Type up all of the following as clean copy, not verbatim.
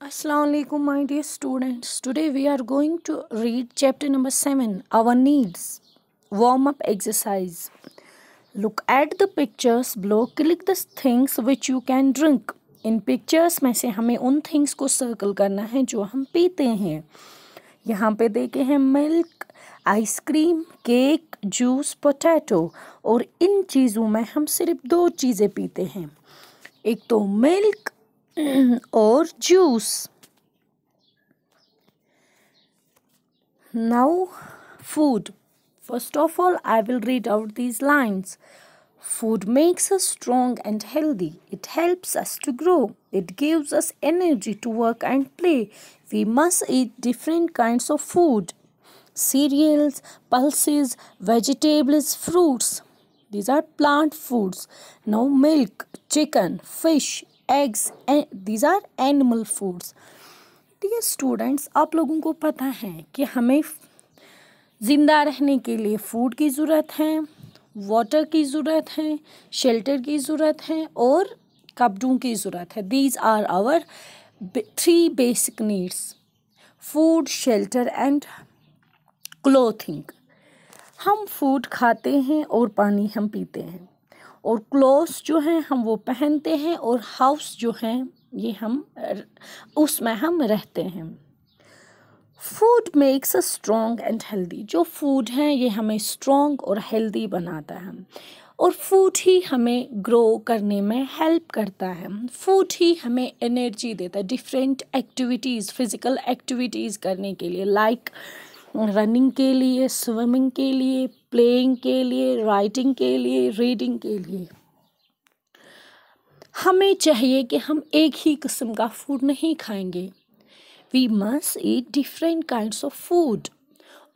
Assalamu alaikum, my dear students. Today we are going to read chapter number 7, Our Needs. Warm up exercise. Look at the pictures below. Click the things which you can drink. In pictures में से हमें उन things को circle करना है जो हम पीते हैं. यहाँ पे देखे हैं milk, ice cream, cake, juice, potato. और इन चीज़ों में हम सिर्फ दो चीज़ें पीते हैं, एक तो मिल्क और juice. Now food. First of all, I will read out these lines. Food makes us strong and healthy. It helps us to grow. It gives us energy to work and play. We must eat different kinds of food. Cereals, pulses, vegetables, fruits. These are plant foods. Now milk, chicken, fish, eggs, and these are animal foods. Dear students, आप लोगों को पता है कि हमें ज़िंदा रहने के लिए फूड की ज़रूरत है, वाटर की ज़रूरत है, शेल्टर की ज़रूरत है और कपड़ों की ज़रूरत है. These are our 3 basic needs: food, shelter and clothing. हम फूड खाते हैं और पानी हम पीते हैं, और क्लोथ्स जो हैं हम वो पहनते हैं, और हाउस जो हैं ये हम उसमें हम रहते हैं. Food makes us strong and healthy. जो फूड है ये हमें स्ट्रॉन्ग और हेल्दी बनाता है, और फूड ही हमें ग्रो करने में हेल्प करता है. फूड ही हमें एनर्जी देता है डिफरेंट एक्टिविटीज़, फिज़िकल एक्टिविटीज़ करने के लिए, लाइक रनिंग के लिए, स्विमिंग के लिए, प्लेइंग के लिए, राइटिंग के लिए, रीडिंग के लिए. हमें चाहिए कि हम एक ही किस्म का फूड नहीं खाएंगे. We must eat different kinds of food.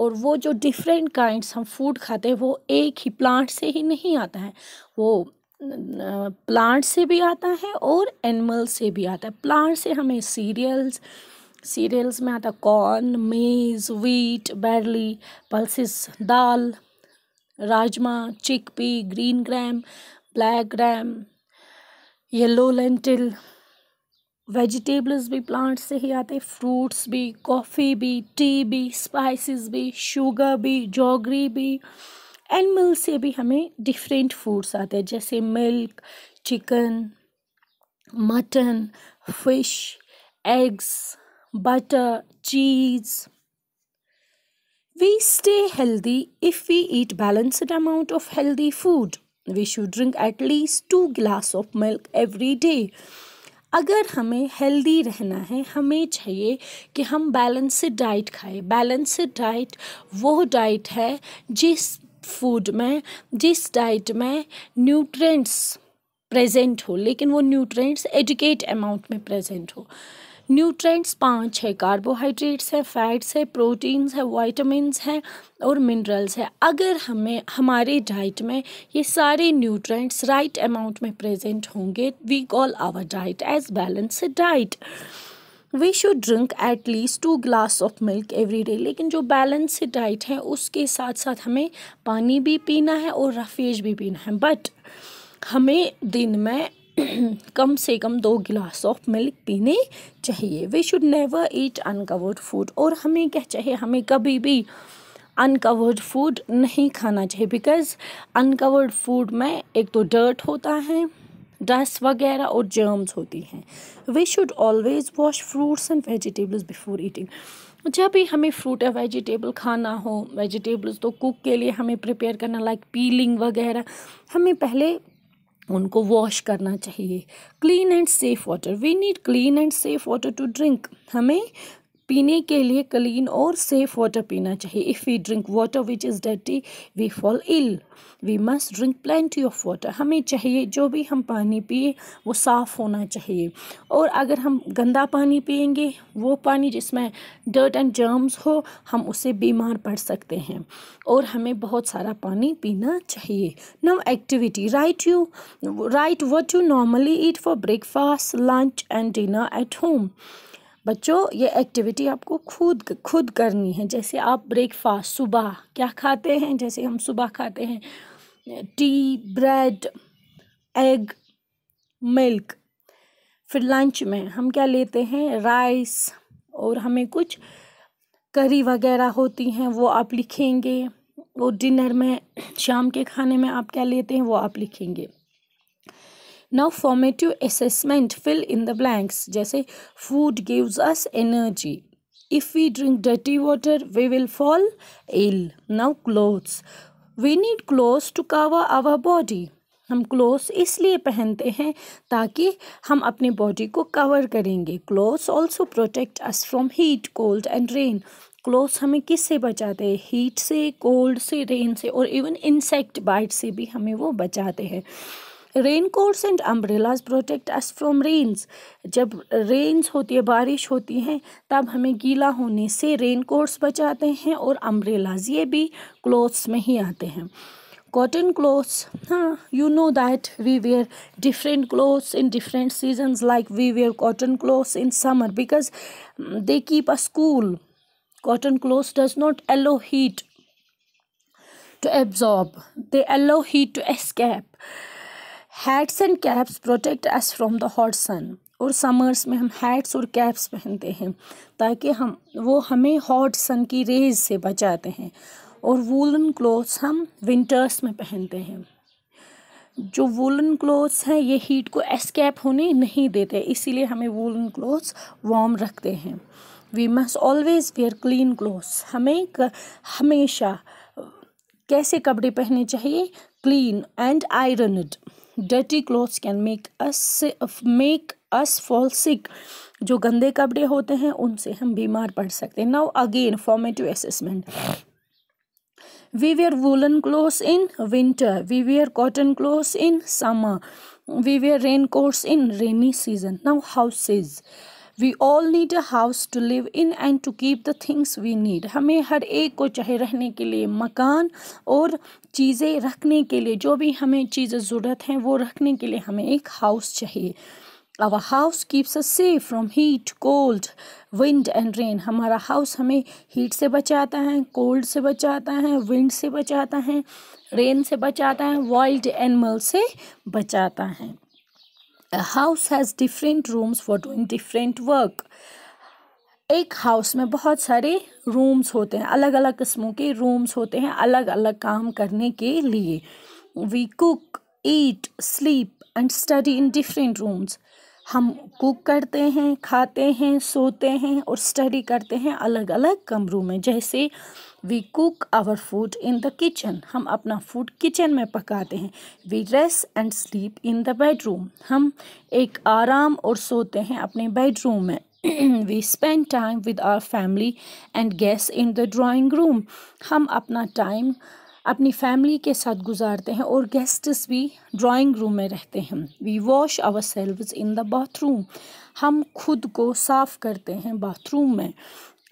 और वो जो डिफरेंट काइंड्स हम फूड खाते हैं वो एक ही प्लांट से ही नहीं आता है, वो प्लांट से भी आता है और एनिमल से भी आता है. प्लांट से हमें सीरियल्स में आता corn, maize, wheat, barley, pulses, dal, rajma, chickpea, green gram, black gram, yellow lentil. Vegetables भी प्लांट से ही आते, फ्रूट्स भी, कॉफ़ी भी, टी भी, स्पाइसेस भी, शुगर भी, जॉगरी भी. एनिमल से भी हमें डिफरेंट फूड्स आते हैं, जैसे milk, chicken, mutton, fish, eggs, butter, cheese. We stay healthy if we eat balanced amount of healthy food. We should drink at least 2 glass of milk every day. अगर हमें healthy रहना है, हमें चाहिए कि हम बैलेंस्ड डाइट खाएं. Balanced diet वो डाइट है जिस डाइट में न्यूट्रिएंट्स प्रेजेंट हो, लेकिन वो न्यूट्रिएंट्स एडिक्वेट अमाउंट में प्रेजेंट हो. न्यूट्रिएंट्स 5 है: कार्बोहाइड्रेट्स है, फैट्स है, प्रोटीन्स है, वाइटामिन्स हैं और मिनरल्स है. अगर हमें हमारे डाइट में ये सारे न्यूट्रिएंट्स राइट अमाउंट में प्रेजेंट होंगे, we call our diet as balanced diet. We should drink at least 2 glass of milk every day. लेकिन जो बैलेंस्ड डाइट है उसके साथ साथ हमें पानी भी पीना है और रफेज भी पीना है, बट हमें दिन में कम से कम 2 गिलास ऑफ मिल्क पीने चाहिए. We should never eat uncovered food. और हमें क्या चाहिए, हमें कभी भी अनकवर्ड फूड नहीं खाना चाहिए, बिकॉज अनकवर्ड फूड में एक तो डर्ट होता है, डस्ट वगैरह और जर्म्स होती हैं. We should always wash fruits and vegetables before eating. जब भी हमें फ्रूट या वेजिटेबल खाना हो, वेजिटेबल्स तो कुक के लिए हमें प्रिपेयर करना, लाइक पीलिंग वगैरह, हमें पहले उनको वॉश करना चाहिए. Clean and safe water. We need clean and safe water to drink. हमें पीने के लिए क्लीन और सेफ वाटर पीना चाहिए. If we drink water which is dirty we fall ill. We must drink plenty of water. हमें चाहिए जो भी हम पानी पिए वो साफ़ होना चाहिए, और अगर हम गंदा पानी पिएंगे, वो पानी जिसमें डर्ट एंड जर्म्स हो, हम उससे बीमार पड़ सकते हैं. और हमें बहुत सारा पानी पीना चाहिए. Now activity. Right what you normally eat for breakfast, lunch and dinner at home. बच्चों, ये एक्टिविटी आपको खुद करनी है. जैसे आप ब्रेकफास्ट सुबह क्या खाते हैं, जैसे हम सुबह खाते हैं टी, ब्रेड, एग, मिल्क. फिर लंच में हम क्या लेते हैं, राइस, और हमें कुछ करी वगैरह होती हैं वो आप लिखेंगे, और डिनर में, शाम के खाने में आप क्या लेते हैं वो आप लिखेंगे। Now formative assessment, fill in the blanks, जैसे food gives us energy, if we drink dirty water we will fall ill. Now clothes, we need clothes to cover our body, हम क्लोथ्स इसलिए पहनते हैं ताकि हम अपनी बॉडी को cover करेंगे। Clothes also protect us from heat, cold and rain, clothes हमें किससे बचाते हैं, हीट से, कोल्ड से, रेन से, और इवन इंसेक्ट बाइट से भी हमें वो बचाते हैं। Rain coats and umbrellas protect us from rains, जब रेन्स होती है, बारिश होती है, तब हमें गीला होने से रेन कोट्स बचाते हैं, और अम्ब्रेलाज ये भी क्लोथ्स में ही आते हैं। कॉटन क्लोथ्स, हाँ, you know that we wear different clothes in different seasons, like we wear cotton clothes in summer because they keep us cool. Cotton clothes does not allow heat to absorb, they allow heat to escape. Hats and caps protect us from the hot sun, और summers में हम hats और caps पहनते हैं ताकि वो हमें hot सन की रेज से बचाते हैं। और वूलन क्लोथ्स हम विंटर्स में पहनते हैं। जो वूलन क्लोथ्स हैं ये हीट को एस्केप होने नहीं देते, इसीलिए हमें वूलन क्लोथ्स वार्म रखते हैं। We must always wear clean clothes, हमें हमेशा कैसे कपड़े पहनने चाहिए, clean and ironed. Dirty clothes can make us fall sick, जो गंदे कपड़े होते हैं उनसे हम बीमार पड़ सकते हैं। Now again formative assessment, we wear woolen clothes in winter, we wear cotton clothes in summer, we wear raincoats in rainy season. Now houses, we all need a house to live in and to keep the things we need. हमें हर एक को चाहे रहने के लिए मकान और चीज़ें रखने के लिए, जो भी हमें चीज़ें ज़रूरत हैं वो रखने के लिए हमें एक हाउस चाहिए। Our house keeps us safe from heat, cold, wind and rain. हमारा हाउस हमें हीट से बचाता है, कोल्ड से बचाता है, विंड से बचाता है, रेन से बचाता है, वाइल्ड एनिमल से बचाता है। A house has different rooms for doing different work. एक हाउस में बहुत सारे रूम्स होते हैं, अलग अलग किस्मों के रूम्स होते हैं अलग अलग काम करने के लिए। We cook, eat, sleep and study in different rooms. हम कुक करते हैं, खाते हैं, सोते हैं और स्टडी करते हैं अलग अलग कमरों में। जैसे we cook our food in the kitchen, हम अपना फूड किचन में पकाते हैं। We rest and sleep in the bedroom, हम एक आराम और सोते हैं अपने बेडरूम में। We spend time with our family and guest in the drawing room, हम अपना टाइम अपनी फैमिली के साथ गुजारते हैं और गेस्ट्स भी ड्राइंग रूम में रहते हैं। We wash ourselves in the bathroom, हम खुद को साफ करते हैं बाथरूम में।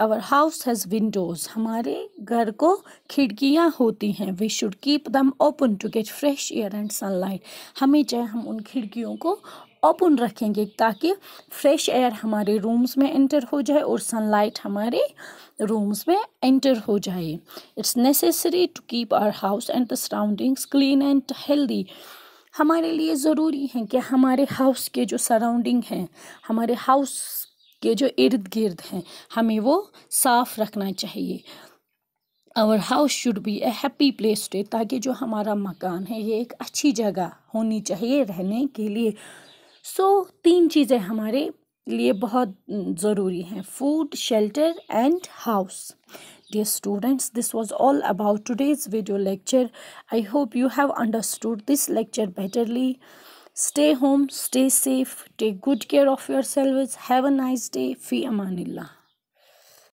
आवर हाउस हैज़ विंडोज़, हमारे घर को खिड़कियाँ होती हैं। We should keep them open to get fresh air and sunlight, हमें चाहे हम उन खिड़कियों को ओपन रखेंगे ताकि फ्रेश एयर हमारे रूम्स में एंटर हो जाए और सनलाइट हमारे रूम्स में एंटर हो जाए। It's necessary to keep our house and the surroundings clean and healthy, हमारे लिए ज़रूरी है कि हमारे हाउस के जो सराउंडिंग हैं, हमारे हाउस के जो इर्द गिर्द हैं, हमें वो साफ़ रखना चाहिए। Our house should be a happy place to, ताकि जो हमारा मकान है ये एक अच्छी जगह होनी चाहिए रहने के लिए। सो 3 चीज़ें हमारे लिए बहुत ज़रूरी हैं, food, shelter and house. Dear students, this was all about today's video lecture. I hope you have understood this lecture betterly. Stay home, stay safe, take good care of yourselves. Have a nice day. Fi amanillah.